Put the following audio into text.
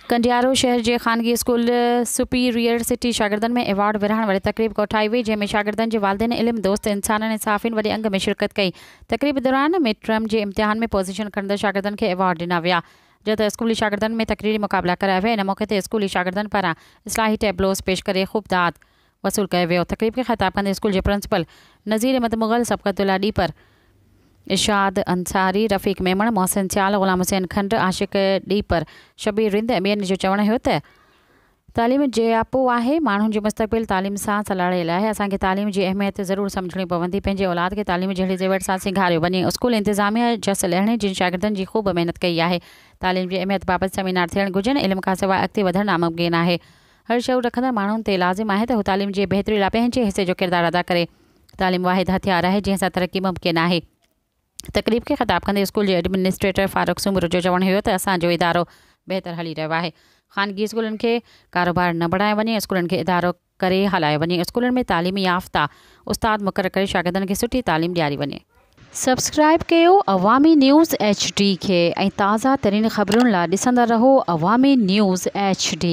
कंडियारो शहर के ख़ानगी school superior city शागिर्दनि में एवॉर्ड विरहाइण वारी तक़रीब कोठाई वई, जंहिंमें शागिर्दनि जे वालिदैन इल्म दोस्त इंसाननि ऐं साफ़िन वॾे अंग में शिरकत कई। तक़रीब दौरान मिड टर्म जे इम्तिहान में पोज़ीशन खणंदड़ शागिर्दनि खे एवॉर्ड ॾिना विया, जो त स्कूली शागिर्दनि में तक़रीरी मुक़ाबला कराया विया। इन मौक़े ते स्कूली शागिर्दनि पारां इस्लाही टेबलोस पेश करे ख़ूब दाद वसूल कयो वियो। तक़रीब खे ख़िताब कंदे स्कूल जे प्रिंसिपल नज़ीर अहमद मुग़ल, सबक़तुल्ला ॾीपर, इरशाद अंसारी, रफ़ीक मेमण, मोहसिन सियाल, ग़ुलाम हुसैन खंड, आशिक़ ॾीपर, शबीर रिंद ऐं ॿियनि जो चवणु हुयो त तालीम जियापो आहे, माण्हुनि जो मुस्तक़बिल तालीम सां सलाड़ियल आहे। असांखे तालीम जी अहमियत ज़रूरु सम्झणी पवंदी। पंहिंजे औलाद खे तालीम जहिड़ी ज़ेवर सां सिंगारियो वञे। स्कूल इंतिज़ामिया जस लहिणे जिन शागिर्दनि जी ख़ूब महिनत कई आहे। तालीम जी अहमियत बाबति सेमिनार थियणु घुरिजनि। इल्म खां सवाइ अॻिते वधणु नामुमकिन आहे। हर शऊर रखंदड़ माण्हुनि ते लाज़िम आहे त हू तालीम जी बहितरी लाइ पंहिंजे हिसे जो किरदारु अदा करे। तालीम वाहिद हथियार आहे जंहिं सां तरक़ी मुमकिन आहे। तक़रीब खे ख़िताब कंदे स्कूल जे एडमिनिस्ट्रेटर फ़ारूक सूमर जो चवणु हुयो त असांजो इदारो बहितर हली रहियो आहे। ख़ानगी स्कूलनि खे कारोबार न बढ़ायो वञे, स्कूलनि खे इदारो करे हलायो वञे। स्कूलनि में तालीमी याफ़्ता उस्ताद मुक़ररु करे शागिर्दनि खे सुठी तालीम ॾियारी वञे। सब्सक्राइब कयो अवामी न्यूज़ HD खे ऐं ताज़ा तरीन ख़बरुनि लाइ ॾिसंदा रहो अवामी न्यूज़ HD।